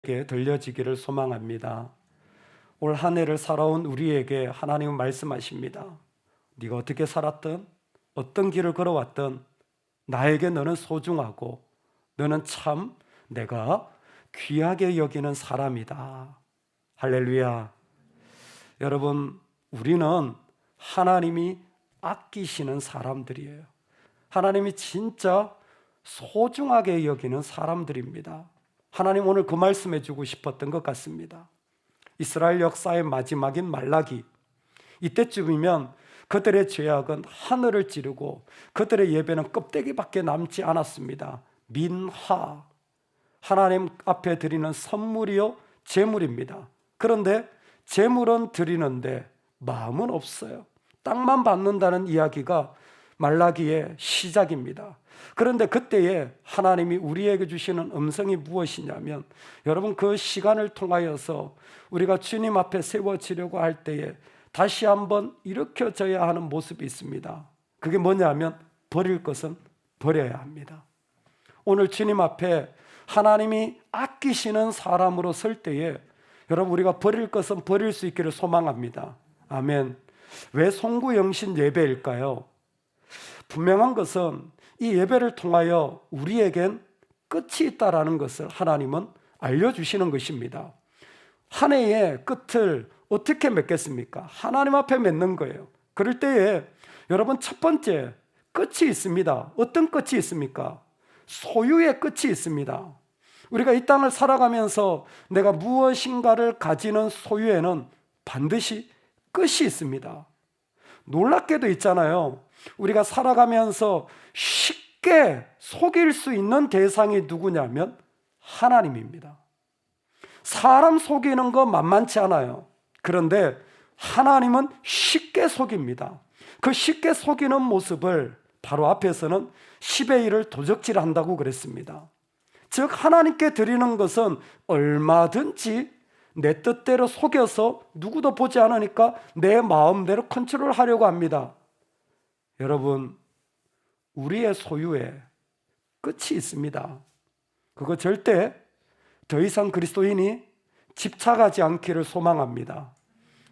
들려지기를 소망합니다. 올 한 해를 살아온 우리에게 하나님은 말씀하십니다. 네가 어떻게 살았든 어떤 길을 걸어왔든 나에게 너는 소중하고 너는 참 내가 귀하게 여기는 사람이다. 할렐루야. 여러분, 우리는 하나님이 아끼시는 사람들이에요. 하나님이 진짜 소중하게 여기는 사람들입니다. 하나님 오늘 그 말씀해 주고 싶었던 것 같습니다. 이스라엘 역사의 마지막인 말라기, 이때쯤이면 그들의 죄악은 하늘을 찌르고 그들의 예배는 껍데기밖에 남지 않았습니다. 민하, 하나님 앞에 드리는 선물이요 제물입니다. 그런데 제물은 드리는데 마음은 없어요. 땅만 받는다는 이야기가 말라기의 시작입니다. 그런데 그때에 하나님이 우리에게 주시는 음성이 무엇이냐면, 여러분, 그 시간을 통하여서 우리가 주님 앞에 세워지려고 할 때에 다시 한번 일으켜져야 하는 모습이 있습니다. 그게 뭐냐면 버릴 것은 버려야 합니다. 오늘 주님 앞에 하나님이 아끼시는 사람으로 설 때에 여러분, 우리가 버릴 것은 버릴 수 있기를 소망합니다. 아멘. 왜 송구영신 예배일까요? 분명한 것은 이 예배를 통하여 우리에겐 끝이 있다라는 것을 하나님은 알려주시는 것입니다. 한 해의 끝을 어떻게 맺겠습니까? 하나님 앞에 맺는 거예요. 그럴 때에 여러분, 첫 번째 끝이 있습니다. 어떤 끝이 있습니까? 소유의 끝이 있습니다. 우리가 이 땅을 살아가면서 내가 무엇인가를 가지는 소유에는 반드시 끝이 있습니다. 놀랍게도 있잖아요. 우리가 살아가면서 쉽게 속일 수 있는 대상이 누구냐면 하나님입니다. 사람 속이는 거 만만치 않아요. 그런데 하나님은 쉽게 속입니다. 그 쉽게 속이는 모습을 바로 앞에서는 10의 1을 도적질한다고 그랬습니다. 즉, 하나님께 드리는 것은 얼마든지 내 뜻대로 속여서 누구도 보지 않으니까 내 마음대로 컨트롤하려고 합니다. 여러분, 우리의 소유에 끝이 있습니다. 그거 절대 더 이상 그리스도인이 집착하지 않기를 소망합니다.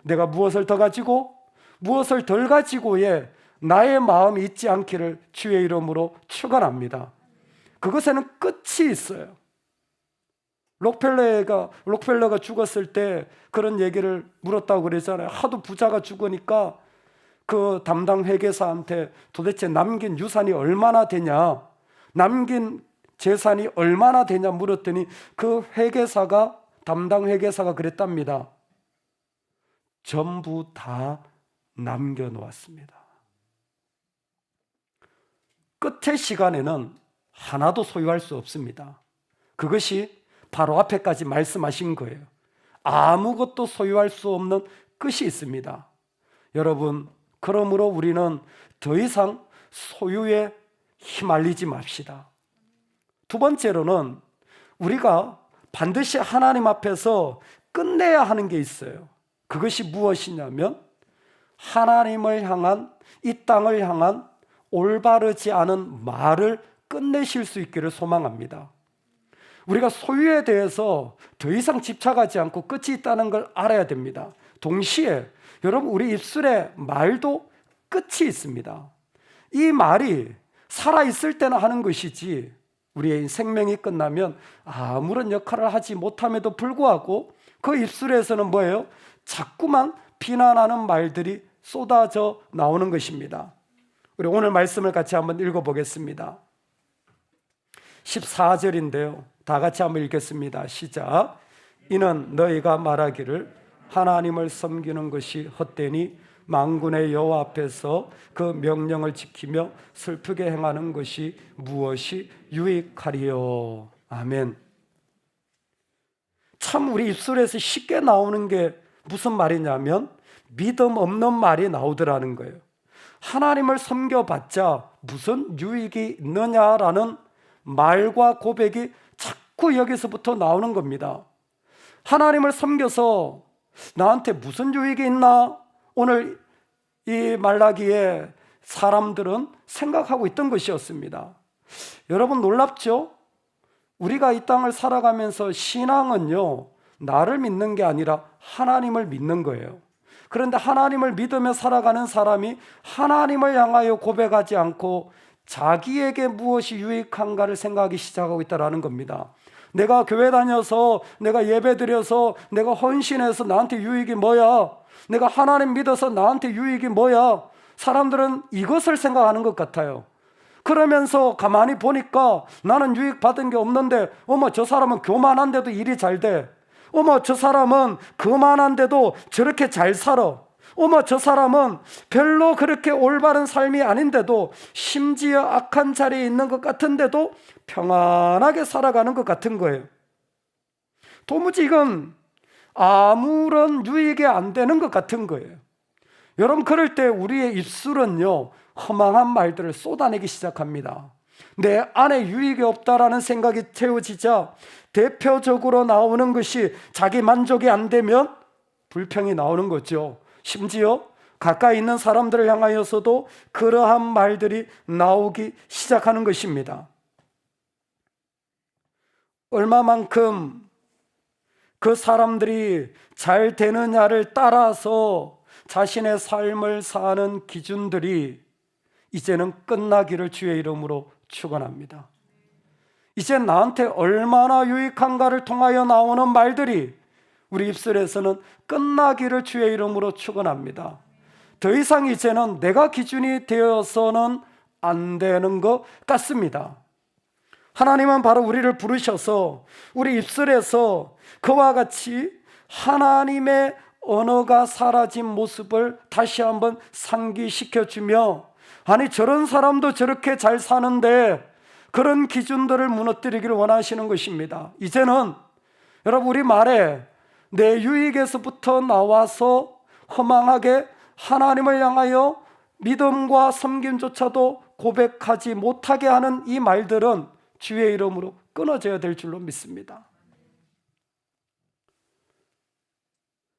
내가 무엇을 더 가지고 무엇을 덜 가지고에 나의 마음이 있지 않기를 주의 이름으로 축원합니다. 그것에는 끝이 있어요. 록펠러가 죽었을 때 그런 얘기를 물었다고 그러잖아요. 하도 부자가 죽으니까 그 담당 회계사한테 도대체 남긴 유산이 얼마나 되냐, 남긴 재산이 얼마나 되냐 물었더니 그 담당 회계사가 그랬답니다. 전부 다 남겨놓았습니다. 끝의 시간에는 하나도 소유할 수 없습니다. 그것이 바로 앞에까지 말씀하신 거예요. 아무것도 소유할 수 없는 끝이 있습니다. 여러분, 그러므로 우리는 더 이상 소유에 휘말리지 맙시다. 두 번째로는 우리가 반드시 하나님 앞에서 끝내야 하는 게 있어요. 그것이 무엇이냐면 하나님을 향한, 이 땅을 향한 올바르지 않은 말을 끝내실 수 있기를 소망합니다. 우리가 소유에 대해서 더 이상 집착하지 않고 끝이 있다는 걸 알아야 됩니다. 동시에 여러분, 우리 입술에 말도 끝이 있습니다. 이 말이 살아있을 때나 하는 것이지 우리의 생명이 끝나면 아무런 역할을 하지 못함에도 불구하고 그 입술에서는 뭐예요? 자꾸만 비난하는 말들이 쏟아져 나오는 것입니다. 우리 오늘 말씀을 같이 한번 읽어보겠습니다. 14절인데요. 다 같이 한번 읽겠습니다. 시작. 이는 너희가 말하기를 하나님을 섬기는 것이 헛되니 만군의 여호와 앞에서 그 명령을 지키며 슬프게 행하는 것이 무엇이 유익하리요. 아멘. 참 우리 입술에서 쉽게 나오는 게 무슨 말이냐면 믿음 없는 말이 나오더라는 거예요. 하나님을 섬겨봤자 무슨 유익이 있느냐라는 말과 고백이 자꾸 여기서부터 나오는 겁니다. 하나님을 섬겨서 나한테 무슨 유익이 있나? 오늘 이 말라기에 사람들은 생각하고 있던 것이었습니다. 여러분, 놀랍죠? 우리가 이 땅을 살아가면서 신앙은요, 나를 믿는 게 아니라 하나님을 믿는 거예요. 그런데 하나님을 믿으며 살아가는 사람이 하나님을 향하여 고백하지 않고 자기에게 무엇이 유익한가를 생각하기 시작하고 있다는 겁니다. 내가 교회 다녀서, 내가 예배 드려서, 내가 헌신해서 나한테 유익이 뭐야? 내가 하나님 믿어서 나한테 유익이 뭐야? 사람들은 이것을 생각하는 것 같아요. 그러면서 가만히 보니까 나는 유익 받은 게 없는데, 어머, 저 사람은 교만한데도 일이 잘 돼. 어머, 저 사람은 그만한데도 저렇게 잘 살아. 어머, 저 사람은 별로 그렇게 올바른 삶이 아닌데도 심지어 악한 자리에 있는 것 같은데도 평안하게 살아가는 것 같은 거예요. 도무지 이건 아무런 유익이 안 되는 것 같은 거예요. 여러분, 그럴 때 우리의 입술은요, 허망한 말들을 쏟아내기 시작합니다. 내 안에 유익이 없다라는 생각이 채워지자 대표적으로 나오는 것이 자기 만족이 안 되면 불평이 나오는 거죠. 심지어 가까이 있는 사람들을 향하여서도 그러한 말들이 나오기 시작하는 것입니다. 얼마만큼 그 사람들이 잘 되느냐를 따라서 자신의 삶을 사는 기준들이 이제는 끝나기를 주의 이름으로 축원합니다. 이제 나한테 얼마나 유익한가를 통하여 나오는 말들이 우리 입술에서는 끝나기를 주의 이름으로 축원합니다. 더 이상 이제는 내가 기준이 되어서는 안 되는 것 같습니다. 하나님은 바로 우리를 부르셔서 우리 입술에서 그와 같이 하나님의 언어가 사라진 모습을 다시 한번 상기시켜주며, 아니 저런 사람도 저렇게 잘 사는데 그런 기준들을 무너뜨리기를 원하시는 것입니다. 이제는 여러분, 우리 말에 내 유익에서부터 나와서 허망하게 하나님을 향하여 믿음과 섬김조차도 고백하지 못하게 하는 이 말들은 주의 이름으로 끊어져야 될 줄로 믿습니다.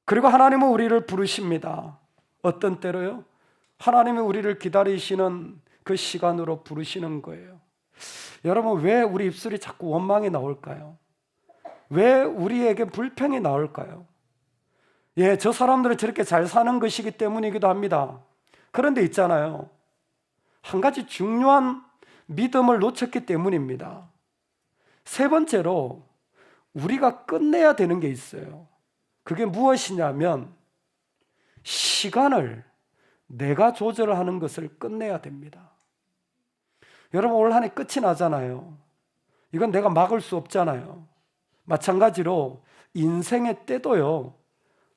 그리고 하나님은 우리를 부르십니다. 어떤 때로요? 하나님이 우리를 기다리시는 그 시간으로 부르시는 거예요. 여러분, 왜 우리 입술이 자꾸 원망이 나올까요? 왜 우리에게 불평이 나올까요? 예, 저 사람들은 저렇게 잘 사는 것이기 때문이기도 합니다. 그런데 있잖아요, 한 가지 중요한 믿음을 놓쳤기 때문입니다. 세 번째로 우리가 끝내야 되는 게 있어요. 그게 무엇이냐면 시간을 내가 조절하는 것을 끝내야 됩니다. 여러분, 올 한 해 끝이 나잖아요. 이건 내가 막을 수 없잖아요. 마찬가지로 인생의 때도요,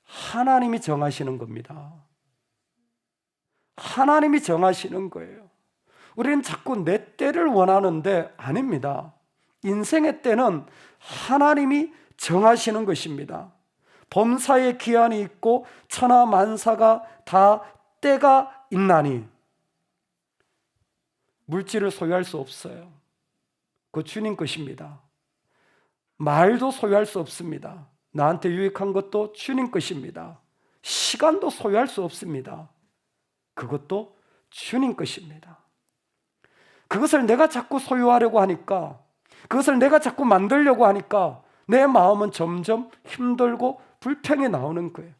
하나님이 정하시는 겁니다. 하나님이 정하시는 거예요. 우리는 자꾸 내 때를 원하는데 아닙니다. 인생의 때는 하나님이 정하시는 것입니다. 범사에 기한이 있고 천하 만사가 다 때가 있나니 물질을 소유할 수 없어요. 그 주님 것입니다. 말도 소유할 수 없습니다. 나한테 유익한 것도 주님 것입니다. 시간도 소유할 수 없습니다. 그것도 주님 것입니다. 그것을 내가 자꾸 소유하려고 하니까, 그것을 내가 자꾸 만들려고 하니까 내 마음은 점점 힘들고 불평이 나오는 거예요.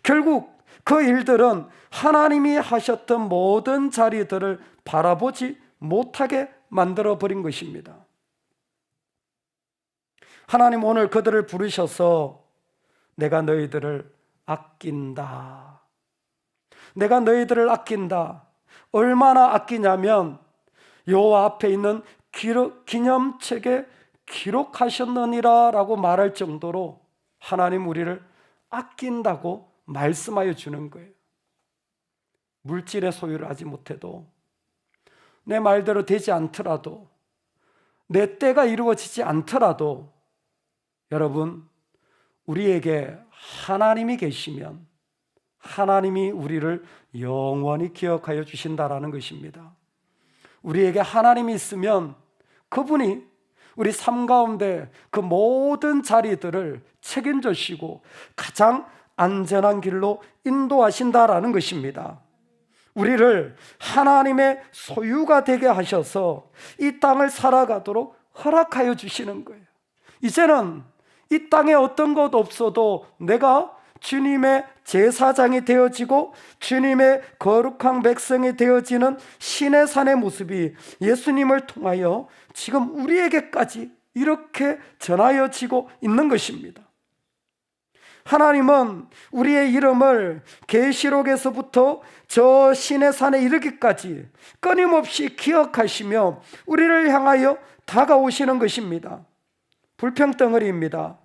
결국 그 일들은 하나님이 하셨던 모든 자리들을 바라보지 못하게 만들어버린 것입니다. 하나님 오늘 그들을 부르셔서 내가 너희들을 아낀다. 내가 너희들을 아낀다. 얼마나 아끼냐면 여호와 앞에 있는 기념책에 기록하셨느니라 라고 말할 정도로 하나님 우리를 아낀다고 말씀하여 주는 거예요. 물질의 소유를 하지 못해도, 내 말대로 되지 않더라도, 내 때가 이루어지지 않더라도 여러분, 우리에게 하나님이 계시면 하나님이 우리를 영원히 기억하여 주신다라는 것입니다. 우리에게 하나님이 있으면 그분이 우리 삶 가운데 그 모든 자리들을 책임져 주시고 가장 안전한 길로 인도하신다라는 것입니다. 우리를 하나님의 소유가 되게 하셔서 이 땅을 살아가도록 허락하여 주시는 거예요. 이제는 이 땅에 어떤 것 없어도 내가 주님의 제사장이 되어지고 주님의 거룩한 백성이 되어지는 신의 산의 모습이 예수님을 통하여 지금 우리에게까지 이렇게 전하여지고 있는 것입니다. 하나님은 우리의 이름을 계시록에서부터 저 신의 산에 이르기까지 끊임없이 기억하시며 우리를 향하여 다가오시는 것입니다. 불평덩어리입니다.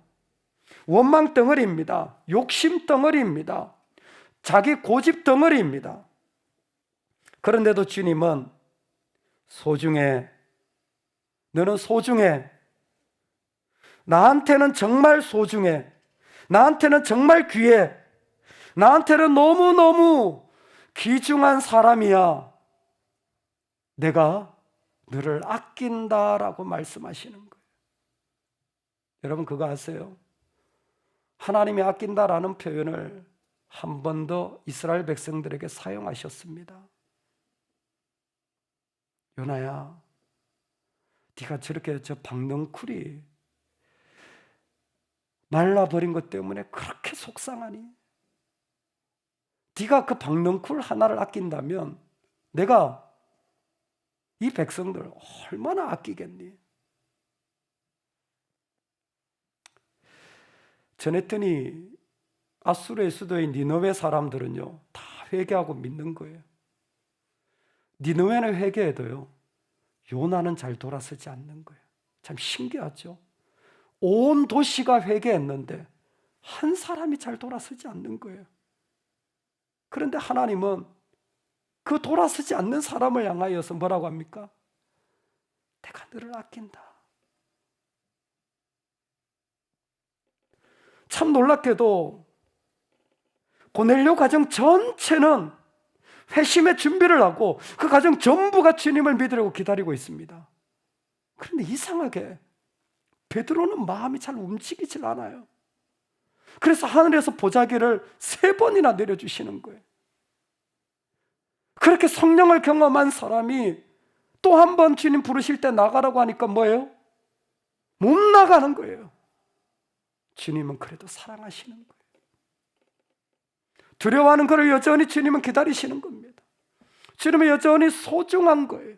원망덩어리입니다. 욕심덩어리입니다. 자기 고집덩어리입니다. 그런데도 주님은 소중해. 너는 소중해. 나한테는 정말 소중해. 나한테는 정말 귀해. 나한테는 너무너무 귀중한 사람이야. 내가 너를 아낀다라고 말씀하시는 거예요. 여러분 그거 아세요? 하나님이 아낀다라는 표현을 한 번 더 이스라엘 백성들에게 사용하셨습니다. 요나야, 네가 저렇게 저 박넝쿨이 말라버린 것 때문에 그렇게 속상하니? 네가 그 박넝쿨 하나를 아낀다면 내가 이 백성들을 얼마나 아끼겠니? 전했더니 아수르의 수도인 니느웨 사람들은요 다 회개하고 믿는 거예요. 니느웨는 회개해도요 요나는 잘 돌아서지 않는 거예요. 참 신기하죠. 온 도시가 회개했는데 한 사람이 잘 돌아서지 않는 거예요. 그런데 하나님은 그 돌아서지 않는 사람을 향하여서 뭐라고 합니까? 내가 너를 아낀다. 참 놀랍게도 고넬료 가정 전체는 회심의 준비를 하고 그 가정 전부가 주님을 믿으려고 기다리고 있습니다. 그런데 이상하게 베드로는 마음이 잘 움직이질 않아요. 그래서 하늘에서 보자기를 3번이나 내려주시는 거예요. 그렇게 성령을 경험한 사람이 또 한 번 주님 부르실 때 나가라고 하니까 뭐예요? 못 나가는 거예요. 주님은 그래도 사랑하시는 거예요. 두려워하는 그를 여전히 주님은 기다리시는 겁니다. 주님은 여전히 소중한 거예요.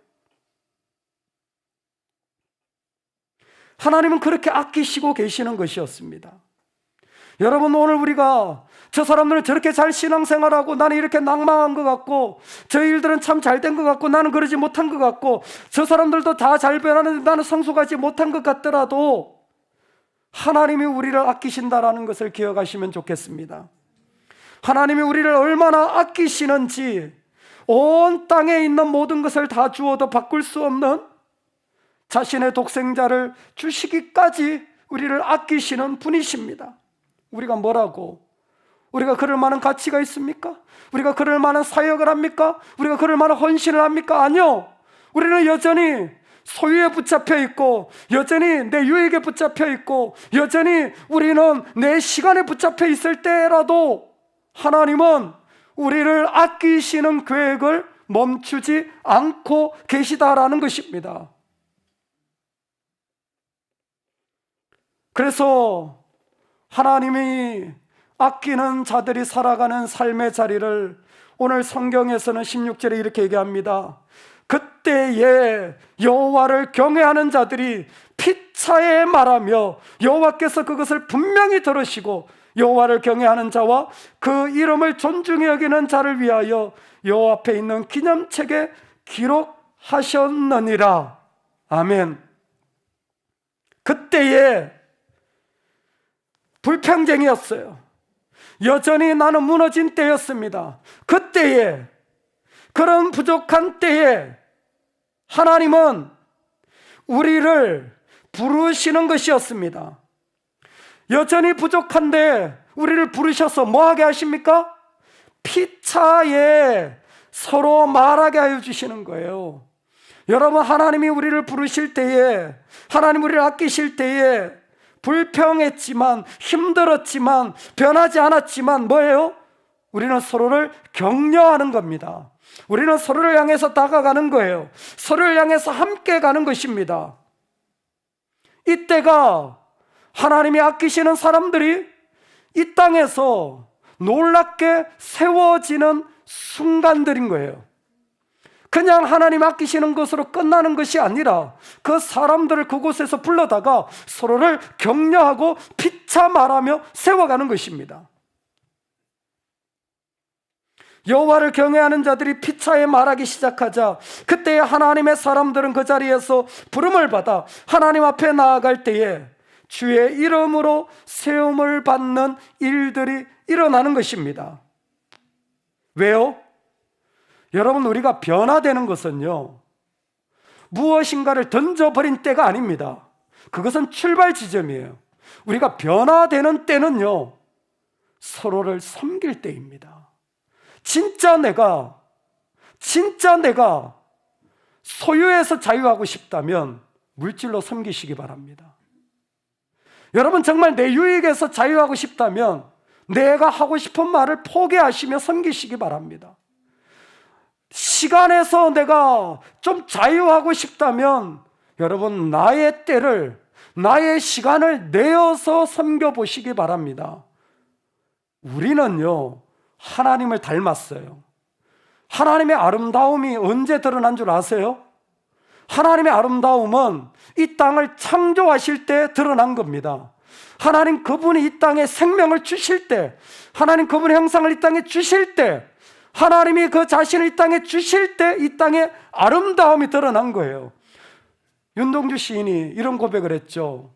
하나님은 그렇게 아끼시고 계시는 것이었습니다. 여러분 오늘 우리가 저 사람들은 저렇게 잘 신앙생활하고 나는 이렇게 낭망한 것 같고 저 일들은 참 잘 된 것 같고 나는 그러지 못한 것 같고 저 사람들도 다 잘 변하는데 나는 성숙하지 못한 것 같더라도 하나님이 우리를 아끼신다라는 것을 기억하시면 좋겠습니다. 하나님이 우리를 얼마나 아끼시는지 온 땅에 있는 모든 것을 다 주어도 바꿀 수 없는 자신의 독생자를 주시기까지 우리를 아끼시는 분이십니다. 우리가 뭐라고? 우리가 그럴 만한 가치가 있습니까? 우리가 그럴 만한 사역을 합니까? 우리가 그럴 만한 헌신을 합니까? 아니요. 우리는 여전히 소유에 붙잡혀 있고 여전히 내 유익에 붙잡혀 있고 여전히 우리는 내 시간에 붙잡혀 있을 때라도 하나님은 우리를 아끼시는 계획을 멈추지 않고 계시다라는 것입니다. 그래서 하나님이 아끼는 자들이 살아가는 삶의 자리를 오늘 성경에서는 16절에 이렇게 얘기합니다. 그때에 여호와를 경외하는 자들이 피차에 말하며 여호와께서 그것을 분명히 들으시고 여호와를 경외하는 자와 그 이름을 존중히 여기는 자를 위하여 여호와 앞에 있는 기념책에 기록하셨느니라. 아멘. 그때에 불평쟁이였어요. 여전히 나는 무너진 때였습니다. 그때에, 그런 부족한 때에 하나님은 우리를 부르시는 것이었습니다. 여전히 부족한데 우리를 부르셔서 뭐 하게 하십니까? 피차에 서로 말하게 하여 주시는 거예요. 여러분, 하나님이 우리를 부르실 때에, 하나님 우리를 아끼실 때에 불평했지만, 힘들었지만, 변하지 않았지만 뭐예요? 우리는 서로를 격려하는 겁니다. 우리는 서로를 향해서 다가가는 거예요. 서로를 향해서 함께 가는 것입니다. 이때가 하나님이 아끼시는 사람들이 이 땅에서 놀랍게 세워지는 순간들인 거예요. 그냥 하나님 아끼시는 것으로 끝나는 것이 아니라 그 사람들을 그곳에서 불러다가 서로를 격려하고 피차 말하며 세워가는 것입니다. 여호와를 경외하는 자들이 피차에 말하기 시작하자 그때 하나님의 사람들은 그 자리에서 부름을 받아 하나님 앞에 나아갈 때에 주의 이름으로 세움을 받는 일들이 일어나는 것입니다. 왜요? 여러분, 우리가 변화되는 것은요, 무엇인가를 던져버린 때가 아닙니다. 그것은 출발 지점이에요. 우리가 변화되는 때는요, 서로를 섬길 때입니다. 진짜 내가 소유에서 자유하고 싶다면 물질로 섬기시기 바랍니다. 여러분, 정말 내 유익에서 자유하고 싶다면 내가 하고 싶은 말을 포기하시며 섬기시기 바랍니다. 시간에서 내가 좀 자유하고 싶다면 여러분, 나의 때를, 나의 시간을 내어서 섬겨보시기 바랍니다. 우리는요, 하나님을 닮았어요. 하나님의 아름다움이 언제 드러난 줄 아세요? 하나님의 아름다움은 이 땅을 창조하실 때 드러난 겁니다. 하나님 그분이 이 땅에 생명을 주실 때, 하나님 그분의 형상을 이 땅에 주실 때, 하나님이 그 자신을 이 땅에 주실 때 이 땅에 아름다움이 드러난 거예요. 윤동주 시인이 이런 고백을 했죠.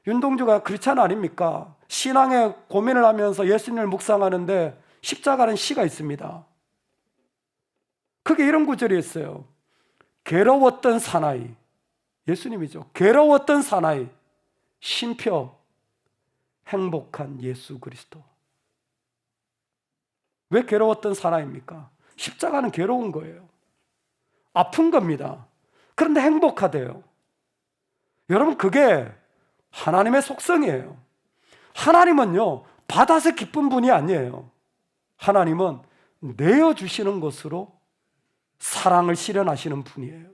윤동주가 크리스찬 아닙니까? 신앙에 고민을 하면서 예수님을 묵상하는데 십자가라는 시가 있습니다. 그게 이런 구절이 있어요. 괴로웠던 사나이, 예수님이죠. 괴로웠던 사나이, 쉼표 행복한 예수 그리스도. 왜 괴로웠던 사나이입니까? 십자가는 괴로운 거예요. 아픈 겁니다. 그런데 행복하대요. 여러분, 그게 하나님의 속성이에요. 하나님은요, 받아서 기쁜 분이 아니에요. 하나님은 내어주시는 것으로 사랑을 실현하시는 분이에요.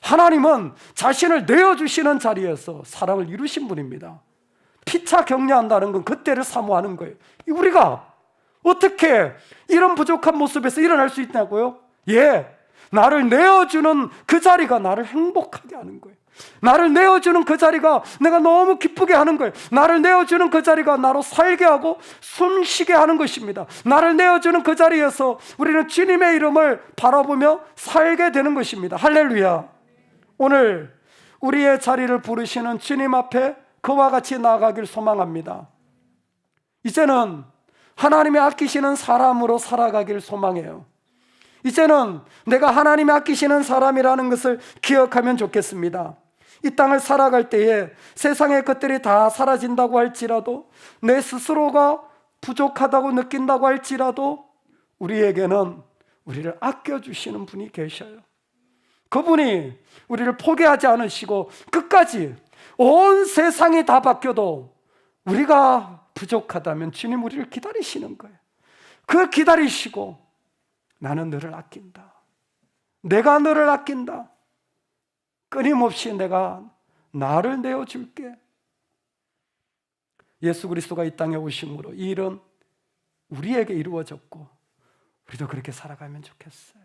하나님은 자신을 내어주시는 자리에서 사랑을 이루신 분입니다. 피차 격려한다는 건 그때를 사모하는 거예요. 우리가 어떻게 이런 부족한 모습에서 일어날 수 있냐고요? 나를 내어주는 그 자리가 나를 행복하게 하는 거예요. 나를 내어주는 그 자리가 내가 너무 기쁘게 하는 거예요. 나를 내어주는 그 자리가 나로 살게 하고 숨쉬게 하는 것입니다. 나를 내어주는 그 자리에서 우리는 주님의 이름을 바라보며 살게 되는 것입니다. 할렐루야. 오늘 우리의 자리를 부르시는 주님 앞에 그와 같이 나아가길 소망합니다. 이제는 하나님이 아끼시는 사람으로 살아가길 소망해요. 이제는 내가 하나님이 아끼시는 사람이라는 것을 기억하면 좋겠습니다. 이 땅을 살아갈 때에 세상의 것들이 다 사라진다고 할지라도, 내 스스로가 부족하다고 느낀다고 할지라도 우리에게는 우리를 아껴주시는 분이 계셔요. 그분이 우리를 포기하지 않으시고 끝까지 온 세상이 다 바뀌어도 우리가 부족하다면 주님 우리를 기다리시는 거예요. 그 기다리시고 나는 너를 아낀다. 내가 너를 아낀다. 끊임없이 내가 나를 내어줄게. 예수 그리스도가 이 땅에 오심으로 이 일은 우리에게 이루어졌고 우리도 그렇게 살아가면 좋겠어요.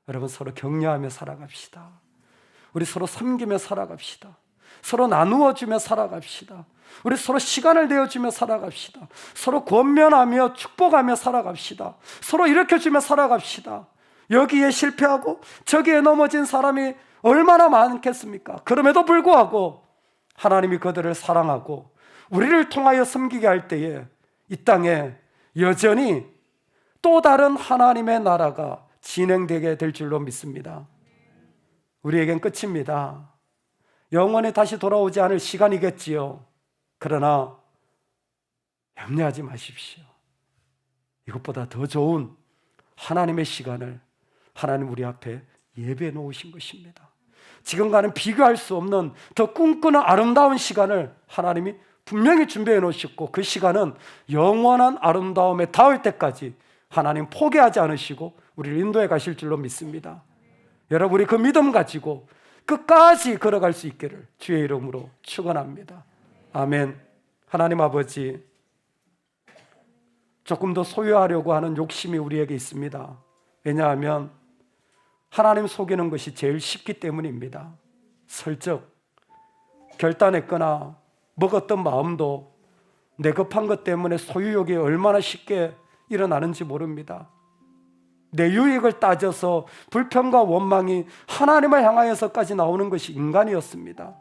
여러분, 서로 격려하며 살아갑시다. 우리 서로 섬기며 살아갑시다. 서로 나누어주며 살아갑시다. 우리 서로 시간을 내어주며 살아갑시다. 서로 권면하며 축복하며 살아갑시다. 서로 일으켜주며 살아갑시다. 여기에 실패하고 저기에 넘어진 사람이 얼마나 많겠습니까? 그럼에도 불구하고 하나님이 그들을 사랑하고 우리를 통하여 섬기게 할 때에 이 땅에 여전히 또 다른 하나님의 나라가 진행되게 될 줄로 믿습니다. 우리에겐 끝입니다. 영원히 다시 돌아오지 않을 시간이겠지요. 그러나 염려하지 마십시오. 이것보다 더 좋은 하나님의 시간을 하나님 우리 앞에 예배해 놓으신 것입니다. 지금과는 비교할 수 없는 더 꿈꾸는 아름다운 시간을 하나님이 분명히 준비해 놓으셨고, 그 시간은 영원한 아름다움에 닿을 때까지 하나님 포기하지 않으시고 우리를 인도해 가실 줄로 믿습니다. 여러분, 우리 그 믿음 가지고 끝까지 걸어갈 수 있기를 주의 이름으로 축원합니다. 아멘. 하나님 아버지, 조금 더 소유하려고 하는 욕심이 우리에게 있습니다. 왜냐하면 하나님 속이는 것이 제일 쉽기 때문입니다. 슬쩍 결단했거나 먹었던 마음도 내 급한 것 때문에 소유욕이 얼마나 쉽게 일어나는지 모릅니다. 내 유익을 따져서 불평과 원망이 하나님을 향하여서까지 나오는 것이 인간이었습니다.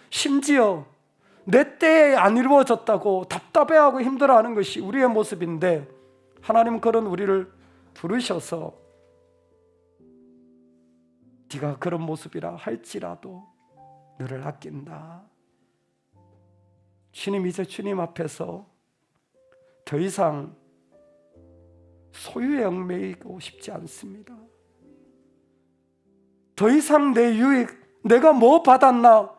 심지어 내 때에 안 이루어졌다고 답답해하고 힘들어하는 것이 우리의 모습인데, 하나님은 그런 우리를 부르셔서 네가 그런 모습이라 할지라도 너를 아낀다. 주님, 이제 주님 앞에서 더 이상 소유에 얽매이고 싶지 않습니다. 더 이상 내 유익, 내가 뭐 받았나,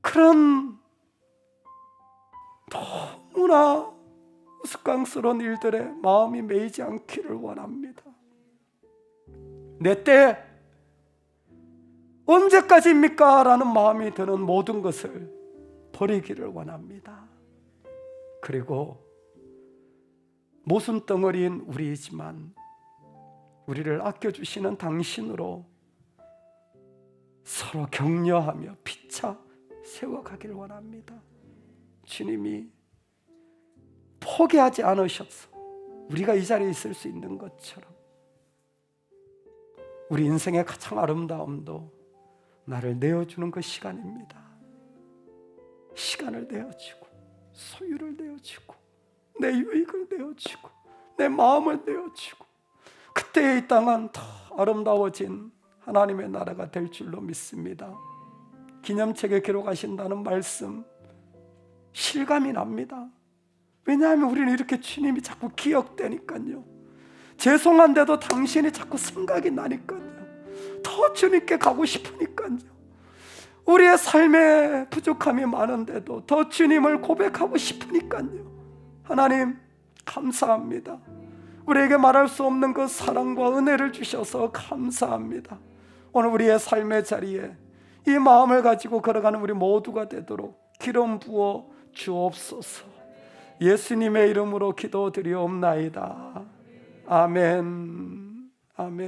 그런 너무나 우스꽝스러운 일들에 마음이 매이지 않기를 원합니다. 내 때 언제까지입니까? 라는 마음이 드는 모든 것을 버리기를 원합니다. 그리고 모순 덩어리인 우리이지만 우리를 아껴주시는 당신으로 서로 격려하며 피차 세워가길 원합니다. 주님이 포기하지 않으셔서 우리가 이 자리에 있을 수 있는 것처럼 우리 인생의 가장 아름다움도 나를 내어주는 그 시간입니다. 시간을 내어주고, 소유를 내어주고, 내 유익을 내어주고, 내 마음을 내어주고, 그때 이 땅은 더 아름다워진 하나님의 나라가 될 줄로 믿습니다. 기념책에 기록하신다는 말씀 실감이 납니다. 왜냐하면 우리는 이렇게 주님이 자꾸 기억되니까요. 죄송한데도 당신이 자꾸 생각이 나니까요. 더 주님께 가고 싶으니까요. 우리의 삶에 부족함이 많은데도 더 주님을 고백하고 싶으니까요. 하나님 감사합니다. 우리에게 말할 수 없는 그 사랑과 은혜를 주셔서 감사합니다. 오늘 우리의 삶의 자리에 이 마음을 가지고 걸어가는 우리 모두가 되도록 기름 부어 주옵소서. 예수님의 이름으로 기도드리옵나이다. 아멘. 아멘.